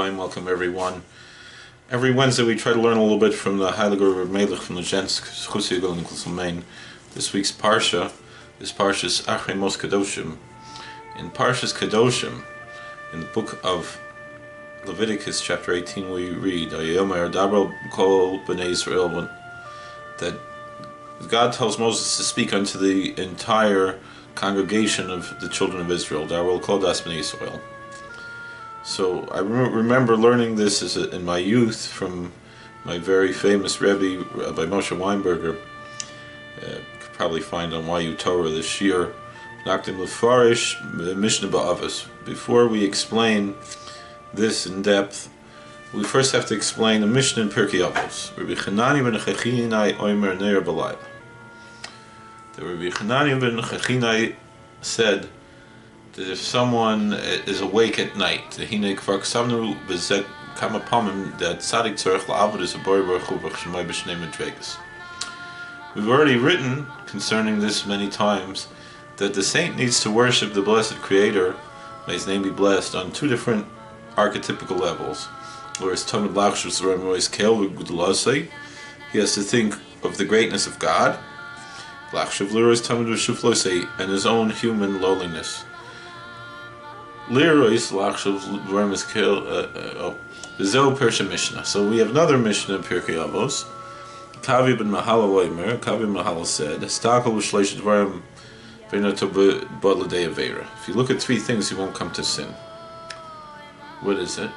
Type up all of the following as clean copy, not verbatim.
Welcome everyone. Every Wednesday we try to learn a little bit from the Heilige Rebbe from the Gens Main. This week's Parsha is Parshas Kedoshim. In Parshas Kedoshim, in the book of Leviticus chapter 18, we read that God tells Moses to speak unto the entire congregation of the children of Israel. So I remember learning this in my youth from my very famous Rebbe, Rabbi Moshe Weinberger. You could probably find on YU Torah this year. Nakdim Lefarish Mishnah Avos. Before we explain this in depth, we first have to explain the Mishnah in Pirkei Avos. Rabbi Chanani ben Chachinai Omer Neir B'Layla. The Rabbi Chanani ben Chachinai said that if someone is awake at night, that we've already written concerning this many times that the saint needs to worship the blessed Creator, may his name be blessed, on two different archetypical levels. Whereas he has to think of the greatness of God, and his own human lowliness. So we have another Mishnah in Pirkei Avos. Kavi ben Mahal said, if you look at three things, you won't come to sin. What is it?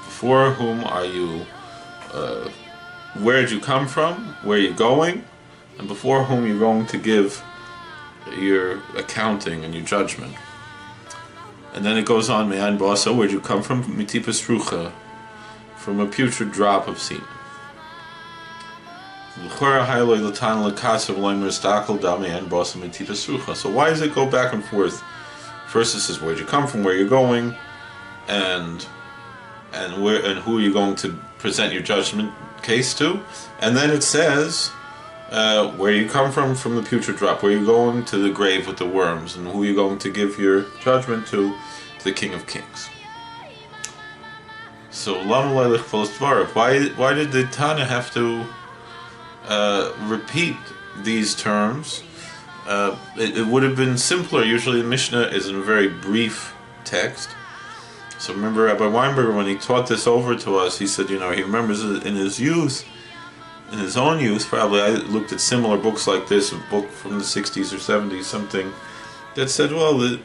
Before whom are you? Where did you come from? Where are you going? And before whom you're going to give your accounting and your judgment. And then it goes on, Me'ayin Basa, where'd you come from? Mitipas Rucha, from a putrid drop of semen. So why does it go back and forth? First it says where'd you come from, where you're going, and where and who are you going to present your judgment case to, and then it says where you come from the putrid drop, where you're going to the grave with the worms, and who you're going to give your judgment to the King of Kings. So why did the Tana have to repeat these terms? It would have been simpler. Usually the Mishnah is in a very brief text. So remember Rabbi Weinberger, when he taught this over to us, he said, he remembers in his own youth, probably I looked at similar books like this, a book from the 60s or 70s, something that said, Kavi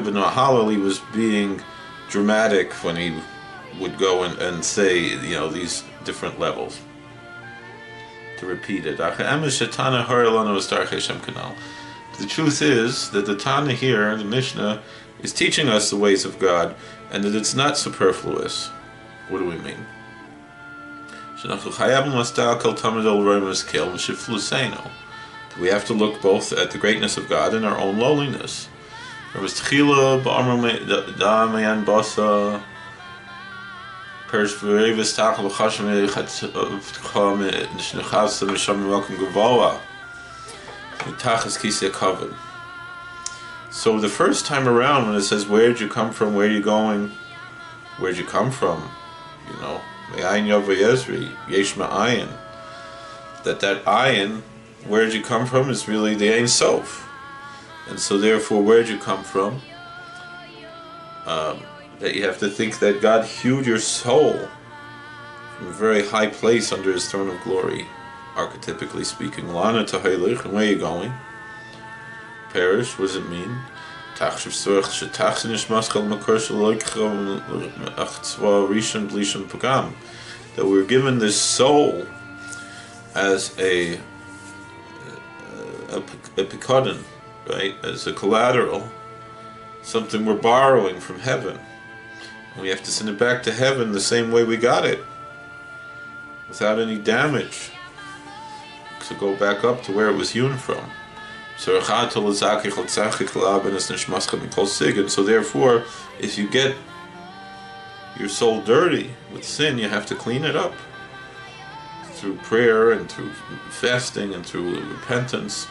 ben Mahal, he was being dramatic when he would go and say, these different levels. To repeat it. The truth is that the Tana here, the Mishnah, is teaching us the ways of God, and that it's not superfluous. What do we mean? We have to look both at the greatness of God and our own lowliness. So the first time around, when it says where'd you come from, where are you going, where'd you come from, that ayin, where'd you come from, is really the Ein Sof. And so therefore, where'd you come from? That you have to think that God hewed your soul from a very high place under His throne of glory, archetypically speaking. Lana Tahaylich, and where are you going? Perish, what does it mean? That we're given this soul as a picodon, right? As a collateral, something we're borrowing from heaven. And we have to send it back to heaven the same way we got it, without any damage, to go back up to where it was hewn from. And so therefore, if you get your soul dirty with sin, you have to clean it up through prayer and through fasting and through repentance.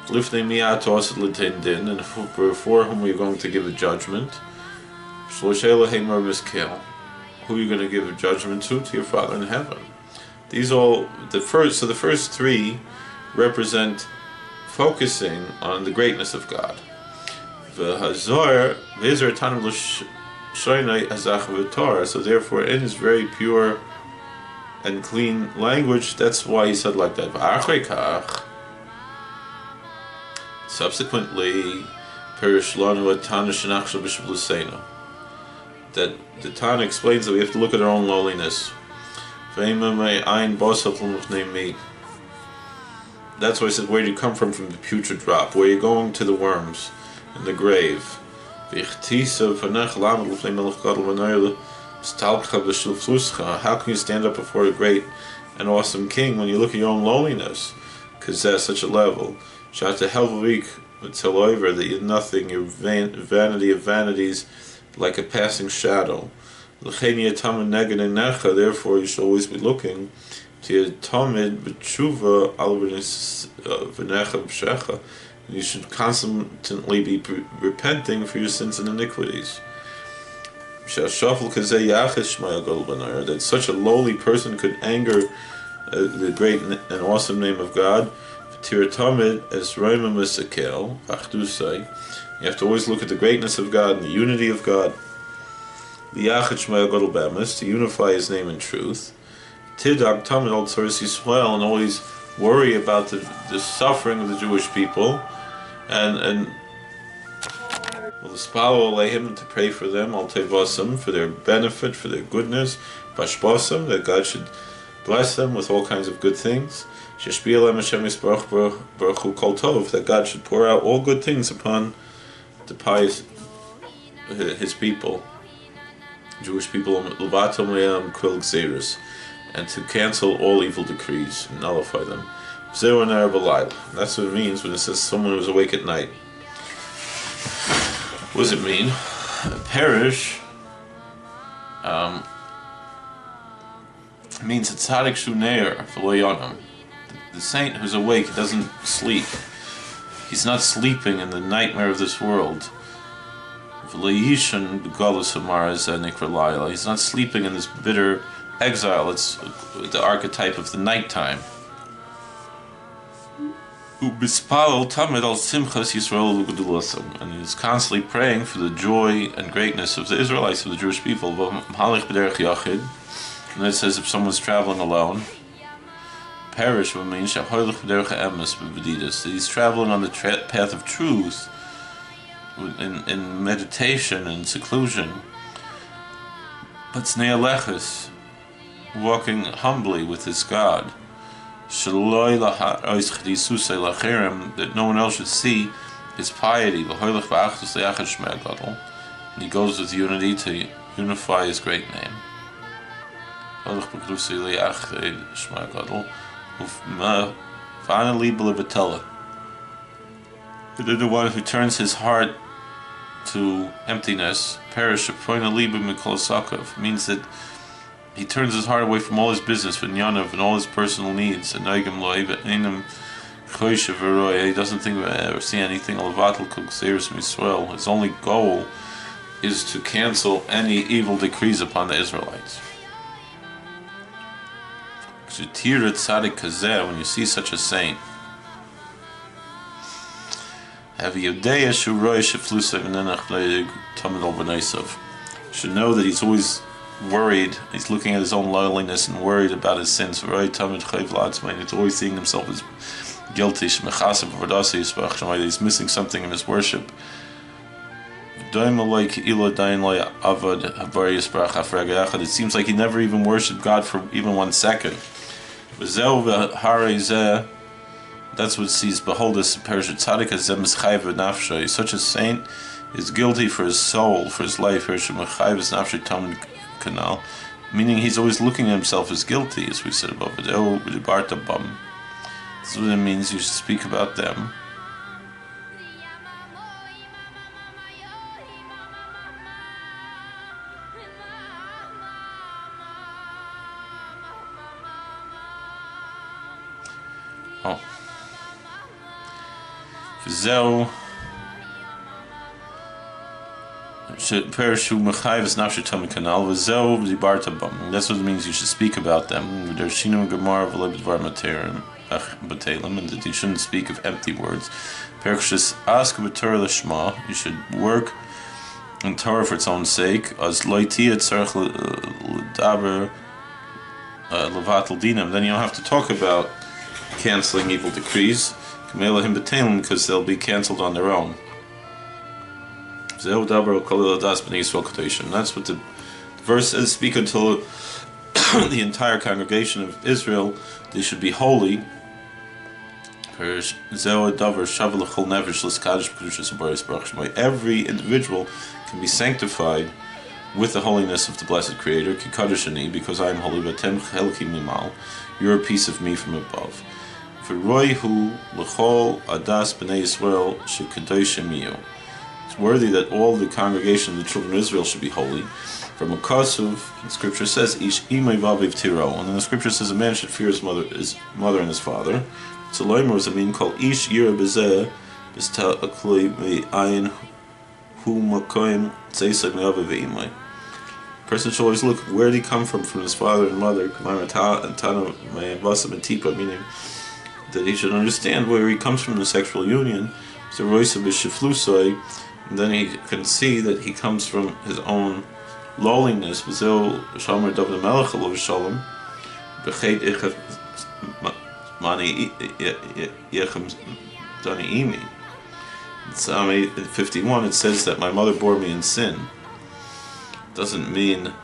Lifnei mi'at osed l'tein din, and before whom you're going to give a judgment. Shloshei Elohim Kel. Who are you going to give a judgment to? To your Father in heaven. These all the first three represent focusing on the greatness of God. So therefore, in his very pure and clean language, that's why he said like that. Subsequently, that the Tana explains that we have to look at our own lowliness. That's why I said, where do you come from the putrid drop? Where are you going to the worms in the grave? How can you stand up before a great and awesome king when you look at your own lowliness? Because that's such a level. That you're nothing, you're vanity of vanities, like a passing shadow. Therefore, you should always be looking to your tamid b'tshuva al v'necha b'shecha. You should constantly be repenting for your sins and iniquities. That such a lowly person could anger the great and awesome name of God. You have to always look at the greatness of God and the unity of God. To unify His name in truth. And always worry about the suffering of the Jewish people. And him to pray for them, for their benefit, for their goodness, that God should bless them with all kinds of good things. That God should pour out all good things upon the pious, His people, Jewish people, and to cancel all evil decrees and nullify them. That's what it means when it says someone who's awake at night. What does it mean? Perish means it's tzaddik shuneir v'lo yonam. The saint who's awake doesn't sleep. He's not sleeping in the nightmare of this world. He's not sleeping in this bitter exile. It's the archetype of the nighttime. And he's constantly praying for the joy and greatness of the Israelites, of the Jewish people. And it says if someone's traveling alone, perish would mean he's traveling on the path of truth, in meditation and seclusion. But Snealechus, walking humbly with his God, that no one else should see his piety. And he goes with unity to unify His great name. The one who turns his heart to emptiness, perish means that he turns his heart away from all his business, and all his personal needs, and he doesn't think or see anything. His only goal is to cancel any evil decrees upon the Israelites. When you see such a saint, should know that he's always worried. He's looking at his own loneliness and worried about his sins. He's always seeing himself as guilty. He's missing something in his worship. It seems like he never even worshipped God for even 1 second. That's what sees. Behold, this Parshas tzaddik. Such a saint is guilty for his soul, for his life. Meaning he's always looking at himself as guilty, as we said above. This is what it means. You should speak about them. V'zeu Perishu Mechayvus Nafshe Tomei Kanal V'zeu V'dibarta Bam. That's what it means you should speak about them. There's Shinum Gemara V'lei B'dvar Materim B'Telem, and that you shouldn't speak of empty words. Parshas ask b'Torah l'shma. You should work in Torah for its own sake. As loiti etzarech l'daber levatel dinam. Then you don't have to talk about canceling evil decrees. K'meilahim b'Telem, because they'll be cancelled on their own. Zeu daber kol das b'nei Yisrael Kedoshim. That's what the verse says. Speak until the entire congregation of Israel, they should be holy. Every individual can be sanctified with the holiness of the blessed Creator, because I am holy. You're a piece of me from above. It's worthy that all the congregation of the children of Israel should be holy. From a kasuv, the scripture says, "Ish imay vaviv tiro," and then the scripture says a man should fear his mother and his father. So loimer is a mean called ish yira bezeh b'sta'akloi me'ayin hu makoyim tzeisag me'aviv ve'imay. Person should always look, where did he come from his father and mother, meaning that he should understand where he comes from in the sexual union. So and then he can see that he comes from his own lowliness. It's Psalm 51. It says that my mother bore me in sin. Doesn't mean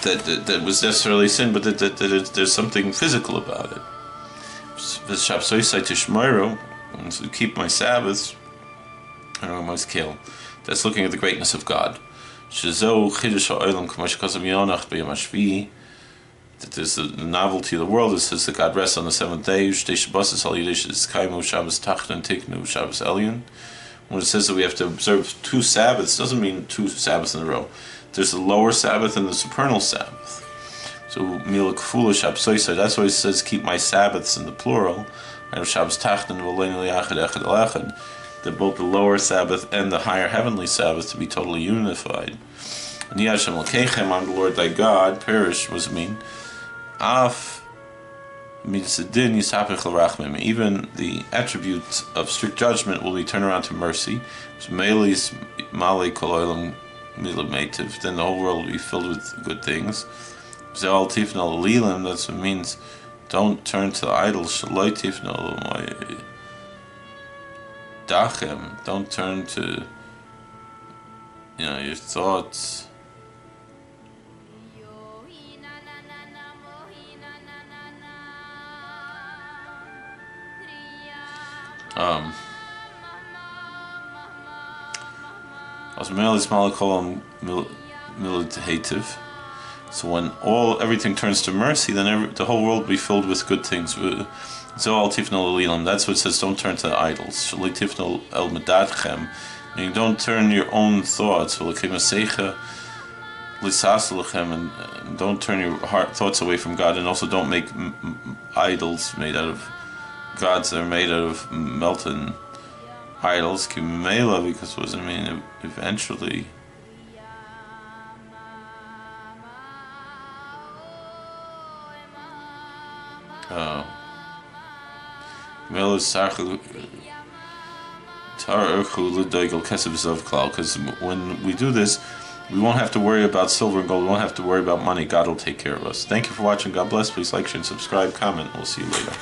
that was necessarily sin, but that there's something physical about it. So keep my Sabbaths. That's looking at the greatness of God. That there's the novelty of the world. It says that God rests on the seventh day. When it says that we have to observe 2 Sabbaths, doesn't mean 2 Sabbaths in a row. There's the lower Sabbath and the supernal Sabbath. So that's why it says keep my Sabbaths in the plural. That both the lower Sabbath and the higher heavenly Sabbath to be totally unified. I'm the Lord thy God. Perish was mean. Even the attributes of strict judgment will be turned around to mercy. Then the whole world will be filled with good things. That's what it means. Don't turn to idols. Don't turn to your thoughts. So when everything turns to mercy, then the whole world will be filled with good things. That's what it says, don't turn to idols. Meaning don't turn your own thoughts, and don't turn your thoughts away from God, and also don't make idols made out of gods that are made out of melted idols, because what does it mean? Eventually, because when we do this, we won't have to worry about silver and gold. We won't have to worry about money. God will take care of us. Thank you for watching. God bless. Please like, share, and subscribe. Comment. We'll see you later.